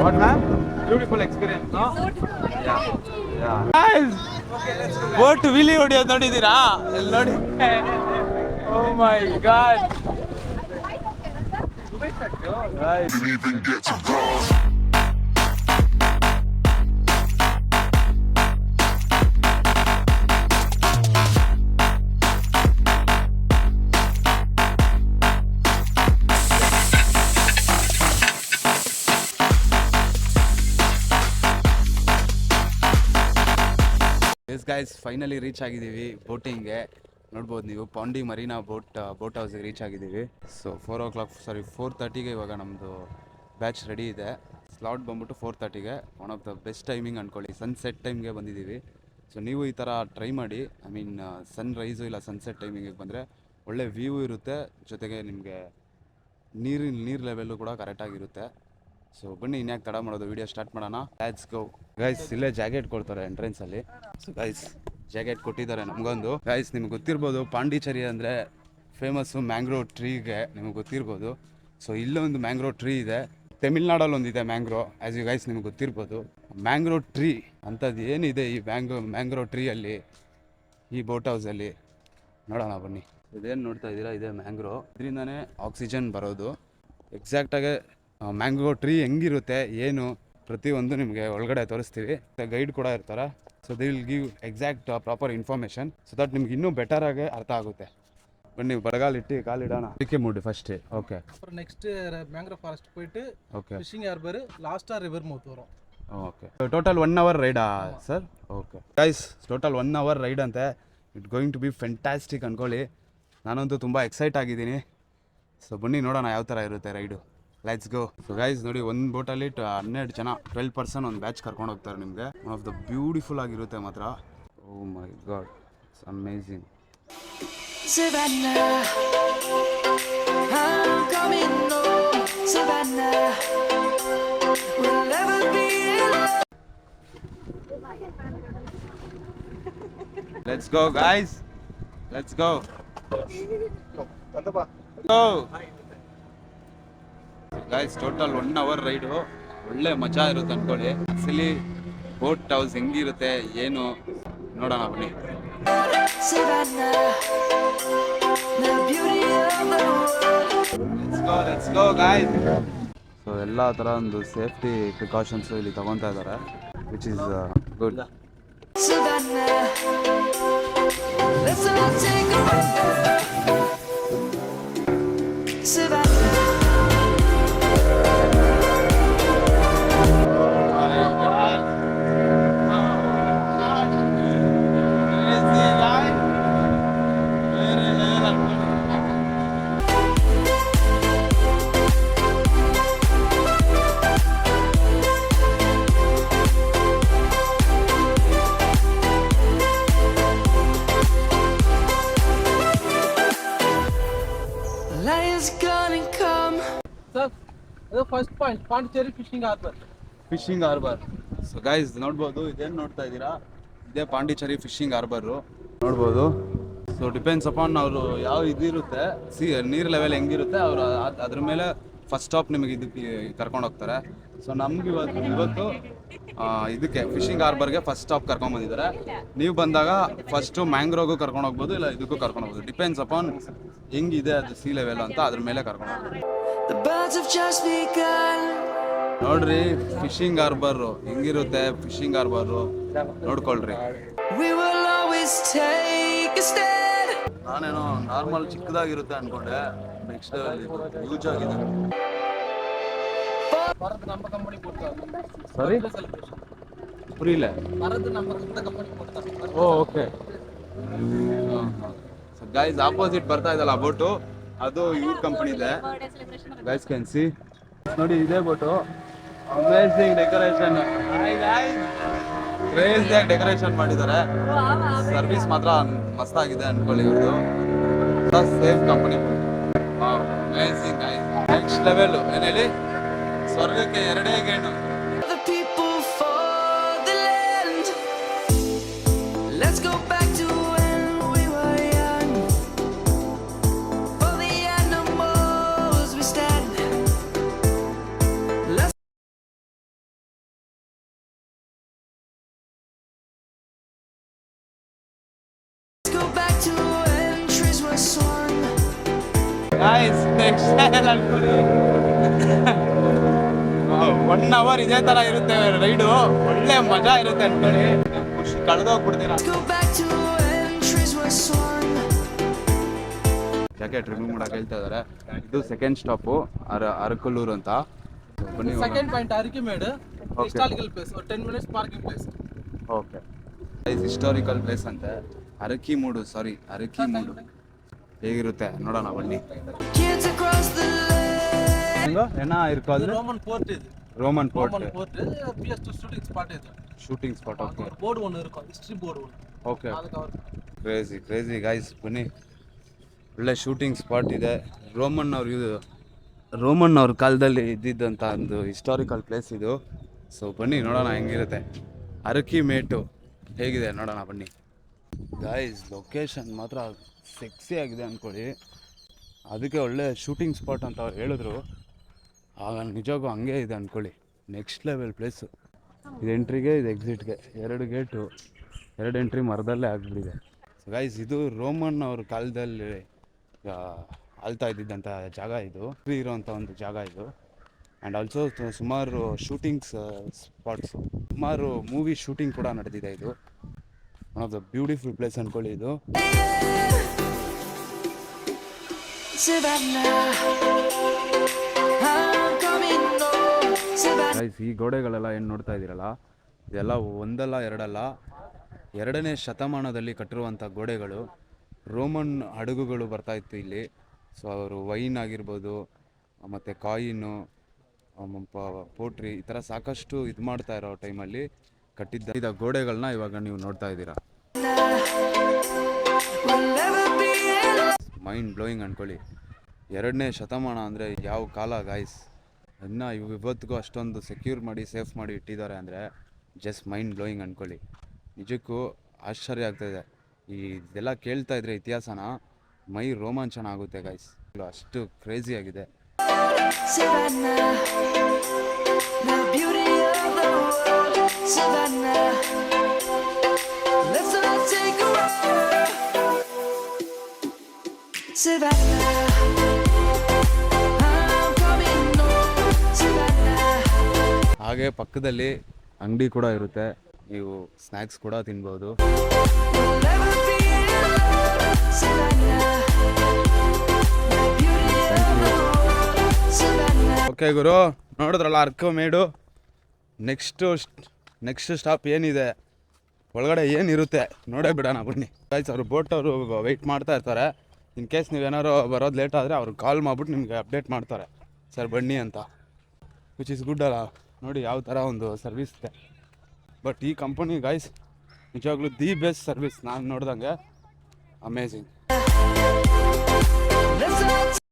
What, ma'am? Beautiful experience, no? Yeah. Yeah. Guys, boat wheelie ಹೊಡೆಯೋದು ನೋಡಿದ್ದೀರಾ? ಇಲ್ಲಿ ನೋಡಿ. Oh my God. Guys. Yes guys, finally reach ಆಗಿದ್ದೀವಿ ಬೋಟಿಂಗ್ಗೆ. ನೋಡ್ಬೋದು ನೀವು, ಪಾಂಡಿ ಮರೀನಾ ಬೋಟ್ ಹೌಸ್ಗೆ ರೀಚ್ ಆಗಿದ್ದೀವಿ. ಸೊ 4:30ಗೆ ಇವಾಗ ನಮ್ಮದು ಬ್ಯಾಚ್ ರೆಡಿ ಇದೆ. ಸ್ಲಾಟ್ ಬಂದ್ಬಿಟ್ಟು 4:30ಗೆ. One of the best timing ಅಂದ್ಕೊಳ್ಳಿ. ಸನ್ಸೆಟ್ ಟೈಮ್ಗೆ ಬಂದಿದ್ದೀವಿ. ಸೊ ನೀವು ಈ ಥರ ಟ್ರೈ ಮಾಡಿ. ಐ ಮೀನ್ ಸನ್ ರೈಸು ಇಲ್ಲ ಸನ್ಸೆಟ್ ಟೈಮಿಂಗಿಗೆ ಬಂದರೆ ಒಳ್ಳೆ ವ್ಯೂ ಇರುತ್ತೆ, ಜೊತೆಗೆ ನಿಮಗೆ ನೀರು ಲೆವೆಲ್ಲು ಕೂಡ ಕರೆಕ್ಟಾಗಿರುತ್ತೆ. ಸೊ ಬನ್ನಿ, ಇನ್ಯಾಕೆ ತಡ ಮಾಡೋದು, ವಿಡಿಯೋ ಸ್ಟಾರ್ಟ್ ಮಾಡೋಣ. Let's go guys. ಇಲ್ಲೇ ಜಾಕೆಟ್ ಕೊಡ್ತಾರೆ ಎಂಟ್ರೆನ್ಸಲ್ಲಿ. ಸೊ ಗೈಸ್, ಜಾಕೆಟ್ ಕೊಟ್ಟಿದ್ದಾರೆ ನಮಗೊಂದು. ಗೈಸ್, ನಿಮ್ಗೆ ಗೊತ್ತಿರ್ಬೋದು, ಪಾಂಡಿಚೇರಿ ಅಂದರೆ ಫೇಮಸ್ಸು ಮ್ಯಾಂಗ್ರೋವ್ ಟ್ರೀಗೆ, ನಿಮಗೆ ಗೊತ್ತಿರ್ಬೋದು. ಸೊ ಇಲ್ಲೊಂದು ಮ್ಯಾಂಗ್ರೋವ್ ಟ್ರೀ ಇದೆ. ತಮಿಳ್ನಾಡಲ್ಲಿ ಒಂದಿದೆ ಮ್ಯಾಂಗ್ರೋ, ಆ್ಯಸ್ ಯು ಗೈಸ್ ನಿಮ್ಗೆ ಗೊತ್ತಿರ್ಬೋದು. ಮ್ಯಾಂಗ್ರೋವ್ ಟ್ರೀ ಅಂಥದ್ದು ಏನಿದೆ ಈ ಮ್ಯಾಂಗ್ರೋವ್ ಟ್ರೀಯಲ್ಲಿ, ಈ ಬೋಟ್ ಹೌಸಲ್ಲಿ, ನೋಡೋಣ ಬನ್ನಿ. ಇದೇನು ನೋಡ್ತಾ ಇದ್ದೀರಾ, ಇದೇ ಮ್ಯಾಂಗ್ರೋ. ಇದರಿಂದನೇ ಆಕ್ಸಿಜನ್ ಬರೋದು. ಎಕ್ಸಾಕ್ಟಾಗಿ ಮ್ಯಾಂಗೋ ಟ್ರೀ ಹೆಂಗಿರುತ್ತೆ ಏನು ಪ್ರತಿಯೊಂದು ನಿಮಗೆ ಒಳಗಡೆ ತೋರಿಸ್ತೀವಿ. ಗೈಡ್ ಕೂಡ ಇರ್ತಾರೆ. So they will give exact proper information, so that ನಿಮ್ಗೆ ಇನ್ನೂ ಬೆಟರಾಗಿ ಅರ್ಥ ಆಗುತ್ತೆ. ಬನ್ನಿ, ಬರಗಾಲಿಟ್ಟು ಕಾಲಿಡೋಣ. ಅದಕ್ಕೆ ಮೂಡಿ first. Okay, next mangrove forest போயிட்டு okay, fishing harbour, last river mouth ವரும். ಓಕೆ, ಟೋಟಲ್ 1 hour ರೈಡಾ sir? Okay guys, total 1 hour ride ಅಂತೆ. It going to be fantastic ಅಂದ್ಕೊಳ್ಳಿ. ನಾನಂತೂ ತುಂಬ ಎಕ್ಸೈಟ್ ಆಗಿದ್ದೀನಿ. ಸೊ ಬನ್ನಿ ನೋಡೋಣ ಯಾವ ಥರ ಇರುತ್ತೆ raid. Let's go. So guys ನೋಡಿ, ಒಂದು ಬೋಟಲ್ಲಿ 12 ಜನ, 12 ಪರ್ಸನ್ ಒಂದು ಬ್ಯಾಚ್ ಕರ್ಕೊಂಡು ಹೋಗ್ತಾರೆ ನಿಮಗೆ. ಒನ್ ಆಫ್ ದ ಬ್ಯೂಟಿಫುಲ್ ಆಗಿರುತ್ತೆ ಮಾತ್ರ. Oh my God, it's amazing. Savannah, I'm coming home. Savannah, we'll never be alone. Let's go guys, let's go. Go guys, total 1 hour raid. ಒಳ್ಳೆ ಮಜಾ ಇರುತ್ತೆ ಅಂದ್ಕೊಳ್ಳಿ. ಆಕ್ಚುಲಿ ಬೋಟ್ ಹೌಸ್ ಹೆಂಗಿರುತ್ತೆ ಏನು ನೋಡೋಣ ಬನ್ನಿ. Let's go guys. ಸೊ ಎಲ್ಲ ಥರ ಒಂದು ಸೇಫ್ಟಿ ಪ್ರಿಕಾಷನ್ಸು ಇಲ್ಲಿ ತಗೊತಾ ಇದ್ದಾರೆ, which is good. First point Pondicherry fishing harbour. So guys ನೋಡ್ಬೋದು, ಇದೇನು ನೋಡ್ತಾ ಇದ್ದೀರಾ, ಇದೇ ಪಾಂಡಿಚೇರಿ ಫಿಶಿಂಗ್ ಹಾರ್ಬರು. ನೋಡ್ಬೋದು. ಸೊ ಡಿಪೆಂಡ್ಸ್ ಅಪಾನ್ ಅವರು ಯಾವ ಇದಿರುತ್ತೆ, ನೀರು ಲೆವೆಲ್ ಹೆಂಗಿರುತ್ತೆ, ಅವರು ಅದ್ರ ಮೇಲೆ ಫಸ್ಟ್ ಸ್ಟಾಪ್ ನಿಮಗೆ ಇದಕ್ಕೆ ಕರ್ಕೊಂಡು ಹೋಗ್ತಾರೆ. ಸೊ ನಮ್ಗೆ ಇವತ್ತು ಇದಕ್ಕೆ ಫಿಶಿಂಗ್ ಹಾರ್ಬರ್ಗೆ ಫಸ್ಟ್ ಸ್ಟಾಪ್ ಕರ್ಕೊಂಡು ಬಂದಿದ್ದಾರೆ. ನೀವು ಬಂದಾಗ ಫಸ್ಟು ಮ್ಯಾಂಗ್ರೋವ್ಗೂ ಕರ್ಕೊಂಡು ಹೋಗ್ಬೋದು, ಇಲ್ಲ ಇದಕ್ಕೂ ಕರ್ಕೊಂಡು ಹೋಗ್ಬೋದು. ಡಿಪೆಂಡ್ಸ್ ಅಪಾನ್ ಹೆಂಗಿದೆ ಅದು ಸಿ ಲೆವೆಲ್ ಅಂತ, ಅದ್ರ ಮೇಲೆ ಕರ್ಕೊಂಡು ಹೋಗ್ಬೋದು. ನೋಡ್ರಿ ಫಿಶಿಂಗ್ ಹಾರ್ಬರ್ ಹೆಂಗಿರುತ್ತೆ, ಫಿಶಿಂಗ್ ಹಾರ್ಬರು ನೋಡ್ಕೊಳ್ರಿ. ನಾನೇನೋ ನಾರ್ಮಲ್ ಚಿಕ್ಕದಾಗಿರುತ್ತೆ ಅನ್ಕೊಂಡೆ, ನೆಕ್ಸ್ಟ್ ಯೂಜ್ ಆಗಿದೆ. ಸಾರಿ ಪುರಿಲ್ಲ. ಓ ಓಕೆ. ಗೈಸ್ ಆಪೋಸಿಟ್ ಬರ್ತಾ ಇದಲ್ಲ ಬೋಟು, ಅದು ಇವ್ರ ಕಂಪನಿ ಇದೆ. ಗೈಸ್ ಕ್ಯಾನ್ ಸಿ, ನೋಡಿ ಇದೇ ಬೋಟು. ಅಮೇಜಿಂಗ್ ಡೆಕೋರೇಷನ್, ಕ್ರೇಜಿಯಾಗಿ ಡೆಕೋರೇಷನ್ ಮಾಡಿದ್ದಾರೆ. ಸರ್ವಿಸ್ ಮಾತ್ರ ಮಸ್ತಾಗಿದೆ ಅನ್ಕೊಳ್ಳಿ. ಇವ್ರದ್ದು same company. Amazing guys, next level. ಏನು ಹೇಳಿ, ಸ್ವರ್ಗಕ್ಕೆ 2 ಗೇಣು. ಗಾಯ್ಸ್ ನೆಕ್ಸ್ಟ್ ಅನ್ಕೊಳ್ಳಿ 1 hour ಇದೇ ತರ ಇರುತ್ತೆ ರೈಡು, ಒಳ್ಳೆ ಮಜಾ ಇರುತ್ತೆ ಅನ್ಕೊಳ್ಳಿ. ಖುಷಿ ಕಳೆದೋಗ್ಬಿಡ್ತೀರ. ಜಾಕೆಟ್ ರಿಮೂವ್ ಮಾಡಕ್ಕೆ ಹೇಳ್ತಾ ಇದಾರೆ. ಇದು ಸೆಕೆಂಡ್ ಸ್ಟಾಪು ಅರಕಲ್ಲೂರು ಅಂತ. ಬನ್ನಿ second point Arikamedu, historical place, 10 minutes parking place. Okay, historical place ಅಂತೆ. ಅರಕಿಮೂಡು ಹೇಗಿರುತ್ತೆ ನೋಡೋಣ ಬನ್ನಿ. ಏನ ಇರ್ಕೋದು ರೋಮನ್ ಫೋರ್ಟ್ ಇದು. ರೋಮನ್ ಫೋರ್ಟ್ பிஎஸ் ಶೂಟಿಂಗ್ ಸ್ಪಾಟ್ ಇದು. Shooting spot. ಓಕೆ, ஒரு போர்டு ஒன்னு இருக்கும், ஹிஸ்டரி போர்டு ஒன்னு. Okay, crazy guys. ಬನ್ನಿ, ಒಳ್ಳೆ ಶೂಟಿಂಗ್ ಸ್ಪಾಟ್ ಇದೆ. ರೋಮನ್ ಅವ್ರ ಕಾಲದಲ್ಲಿ ಇದ್ದಿದ್ದಂಥ ಒಂದು ಹಿಸ್ಟಾರಿಕಲ್ ಪ್ಲೇಸ್ ಇದು. ಸೊ ಬನ್ನಿ ನೋಡೋಣ ಹೆಂಗಿರುತ್ತೆ. ಅರಕಿಮೇಟು ಹೇಗಿದೆ ನೋಡೋಣ ಬನ್ನಿ. ಗಾಯ್ಸ್ ಲೊಕೇಶನ್ ಮಾತ್ರ ಸೆಕ್ಸಿ ಆಗಿದೆ ಅಂದ್ಕೊಳ್ಳಿ. ಅದಕ್ಕೆ ಒಳ್ಳೆ ಶೂಟಿಂಗ್ ಸ್ಪಾಟ್ ಅಂತ ಅವ್ರು ಹೇಳಿದ್ರು. ಆಗ ನಿಜವಾಗೂ ಹಂಗೆ ಇದೆ ಅಂದ್ಕೊಳ್ಳಿ. Next level place. ಇದು ಎಂಟ್ರಿಗೆ, ಇದು ಎಕ್ಸಿಟ್ಗೆ 2 ಗೇಟು, 2 ಎಂಟ್ರಿ ಮರದಲ್ಲೇ ಆಗಿಬಿಟ್ಟಿದೆ. ಸೊ ಗೈಸ್ ಇದು ರೋಮನ್ ಅವ್ರ ಕಾಲದಲ್ಲಿ ಆಳ್ತಾ ಇದ್ದಿದ್ದಂಥ ಜಾಗ ಇದು, ಫ್ರೀ ಇರೋವಂಥ ಒಂದು ಜಾಗ ಇದು. ಆ್ಯಂಡ್ ಆಲ್ಸೋ ಸುಮಾರು ಶೂಟಿಂಗ್ಸ್ ಸ್ಪಾಟ್ಸು, ಸುಮಾರು ಮೂವಿ ಶೂಟಿಂಗ್ ಕೂಡ ನಡೆದಿದೆ ಇದು. One of the beautiful place ಅಂದ್ಕೊಳ್ಳಿ ಇದು. ಗೈಸ್ ಈ ಗೋಡೆಗಳೆಲ್ಲ ಏನು ನೋಡ್ತಾ ಇದ್ದೀರಲ್ಲ, ಇದೆಲ್ಲ ಒಂದಲ್ಲ ಎರಡಲ್ಲ, 2ನೇ ಶತಮಾನದಲ್ಲಿ ಕಟ್ಟಿರುವಂಥ ಗೋಡೆಗಳು. ರೋಮನ್ ಹಡಗುಗಳು ಬರ್ತಾಯಿತ್ತು ಇಲ್ಲಿ. ಸೊ ಅವರು ವೈನ್ ಆಗಿರ್ಬೋದು, ಮತ್ತು ಕಾಯಿನು, ಪೋಟ್ರಿ, ಈ ಥರ ಸಾಕಷ್ಟು ಇದು ಮಾಡ್ತಾ ಇರೋ ಟೈಮಲ್ಲಿ ಕಟ್ಟಿದ್ದ ಗೋಡೆಗಳನ್ನ ಇವಾಗ ನೀವು ನೋಡ್ತಾ ಇದ್ದೀರಾ. ಮೈಂಡ್ ಬ್ಲೋಯಿಂಗ್ ಅಂದ್ಕೊಳ್ಳಿ. 2ನೇ ಶತಮಾನ ಅಂದರೆ ಯಾವ ಕಾಲ ಗಾಯ್ಸ್. ಅದನ್ನ ಇವತ್ತಿಗೂ ಅಷ್ಟೊಂದು ಸೆಕ್ಯೂರ್ ಮಾಡಿ ಸೇಫ್ ಮಾಡಿ ಇಟ್ಟಿದ್ದಾರೆ ಅಂದರೆ ಜಸ್ಟ್ ಮೈಂಡ್ ಬ್ಲೋಯಿಂಗ್ ಅಂದ್ಕೊಳ್ಳಿ. ನಿಜಕ್ಕೂ ಆಶ್ಚರ್ಯ ಆಗ್ತಾಯಿದೆ. ಇದೆಲ್ಲ ಕೇಳ್ತಾ ಇದ್ರೆ ಇತಿಹಾಸನ ಮೈ ರೋಮಾಂಚನ ಆಗುತ್ತೆ ಗಾಯ್ಸ್. ಅಷ್ಟು ಕ್ರೇಜಿ ಆಗಿದೆ. ಹಾಗೆ ಪಕ್ಕದಲ್ಲಿ ಅಂಗಡಿ ಕೂಡ ಇರುತ್ತೆ, ನೀವು ಸ್ನ್ಯಾಕ್ಸ್ ಕೂಡ ತಿನ್ಬೋದು. ಓಕೆ ಗುರು, ನೋಡಿದ್ರಲ್ಲ ಅರಕಮೇಡು. ನೆಕ್ಸ್ಟ್ ಸ್ಟಾಪ್ ಏನಿದೆ, ಒಳಗಡೆ ಏನಿರುತ್ತೆ ನೋಡೇ ಬಿಡೋಣ ಬನ್ನಿ. ಗೈಸ್ ಅವರು ಬೋಟ್ ಅವರು ವೆಯ್ಟ್ ಮಾಡ್ತಾ ಇರ್ತಾರೆ. ಇನ್ ಕೇಸ್ ನೀವೇನಾರು ಬರೋದು ಲೇಟ್ ಆದರೆ ಅವ್ರು ಕಾಲ್ ಮಾಡಿಬಿಟ್ಟು ನಿಮಗೆ ಅಪ್ಡೇಟ್ ಮಾಡ್ತಾರೆ, ಸರ್ ಬನ್ನಿ ಅಂತ. ವಿಚ್ ಇಸ್ ಗುಡ್ ಅಲ್ಲ, ನೋಡಿ ಯಾವ ಥರ ಒಂದು ಸರ್ವಿಸ್ ಇದೆ. ಬಟ್ ಈ ಕಂಪನಿ ಗೈಸ್ ನಿಜವಾಗ್ಲೂ ದಿ ಬೆಸ್ಟ್ ಸರ್ವಿಸ್ ನಾನು ನೋಡ್ದಂಗೆ. ಅಮೇಝಿಂಗ್.